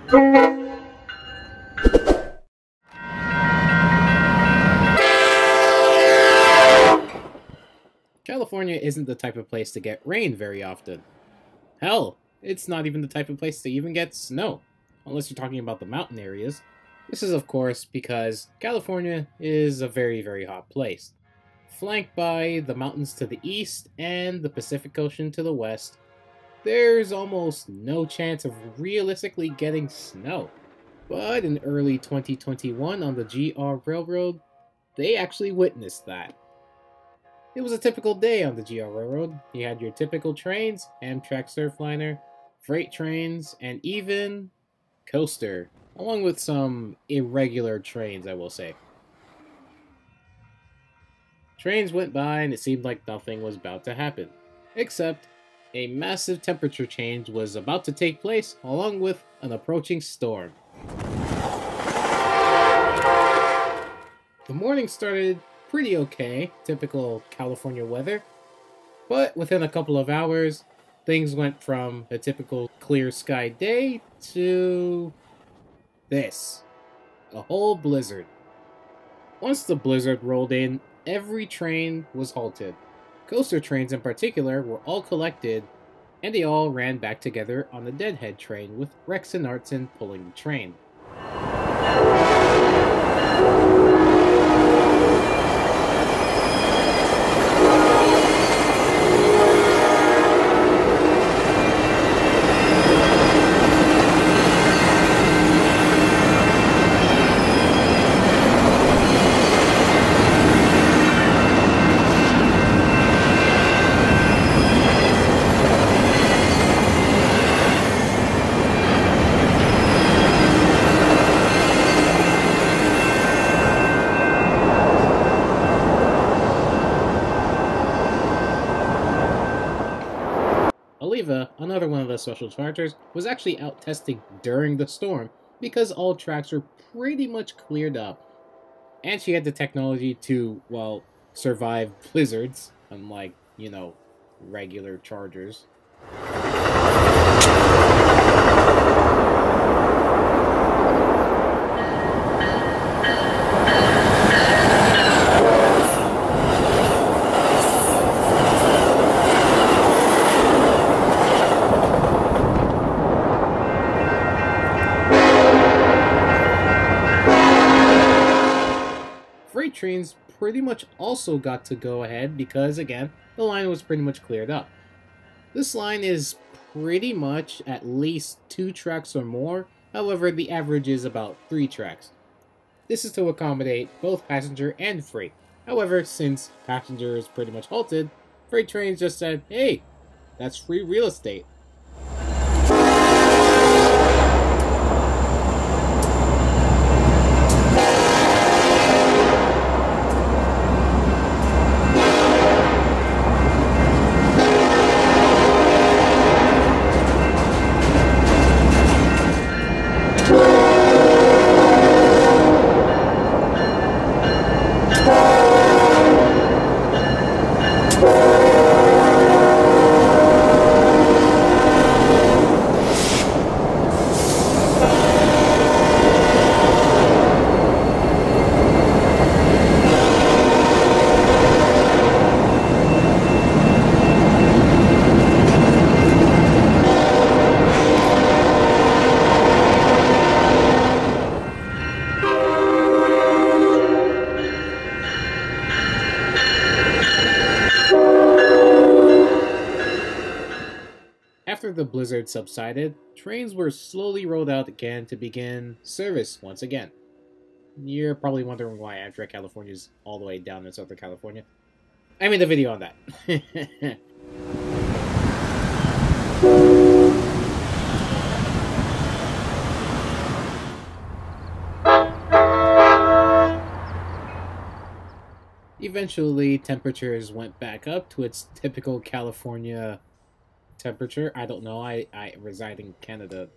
California isn't the type of place to get rain very often. Hell, it's not even the type of place to even get snow, unless you're talking about the mountain areas. This is of course because California is a very, very hot place, flanked by the mountains to the east and the Pacific Ocean to the west. There's almost no chance of realistically getting snow. But in early 2021 on the GR Railroad, they actually witnessed that. It was a typical day on the GR Railroad. You had your typical trains, Amtrak Surfliner, freight trains, and even coaster, along with some irregular trains, I will say. Trains went by and it seemed like nothing was about to happen, except a massive temperature change was about to take place along with an approaching storm. The morning started pretty okay, typical California weather, but within a couple of hours, things went from a typical clear sky day to this, a whole blizzard. Once the blizzard rolled in, every train was halted. Coaster trains in particular were all collected, and they all ran back together on the Deadhead train with Rex and Artson pulling the train. Oliva, another one of the special characters, was actually out testing during the storm because all tracks were pretty much cleared up. And she had the technology to, well, survive blizzards, unlike, regular chargers. Freight trains pretty much also got to go ahead because, again, the line was pretty much cleared up. This line is pretty much at least 2 tracks or more, however the average is about 3 tracks. This is to accommodate both passenger and freight. However, since passenger is pretty much halted, freight trains just said, hey, that's free real estate. After the blizzard subsided, trains were slowly rolled out again to begin service once again. You're probably wondering why Amtrak California is all the way down in Southern California. I made a video on that. Eventually, temperatures went back up to its typical California temperature. I don't know. I reside in Canada.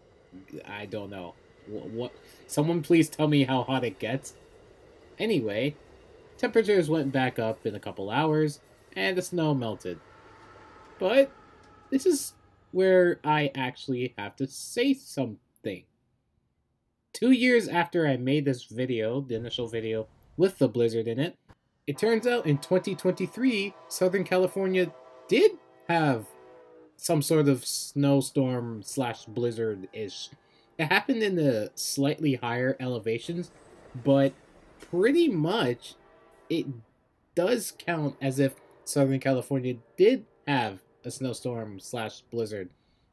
I don't know. What? Someone please tell me how hot it gets. Anyway, temperatures went back up in a couple hours, and the snow melted. But this is where I actually have to say something. 2 years after I made this video, the initial video with the blizzard in it, it turns out in 2023, Southern California did have some sort of snowstorm slash blizzard-ish. It happened in the slightly higher elevations, but pretty much it does count as if Southern California did have a snowstorm slash blizzard.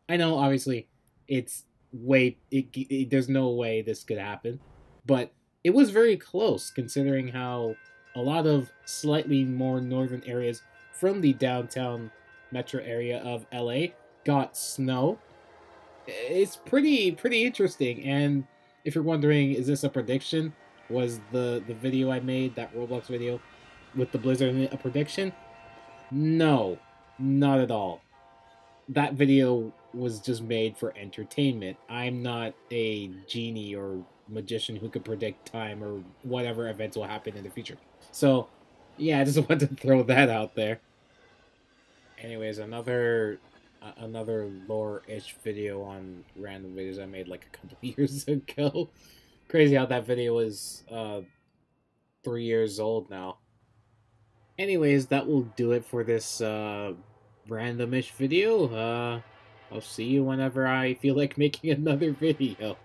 I know, obviously, it's there's no way this could happen, but it was very close considering how a lot of slightly more northern areas from the downtown metro area of LA got snow. It's pretty interesting. And if you're wondering, is this a prediction? Was the video I made, that Roblox video with the blizzard in it, a prediction? No, not at all. That video was just made for entertainment. I'm not a genie or magician who could predict time or whatever events will happen in the future. So, yeah, I just wanted to throw that out there. Anyways, another lore-ish video on random videos I made like a couple years ago. Crazy how that video was 3 years old now. Anyways, that will do it for this randomish video. I'll see you whenever I feel like making another video.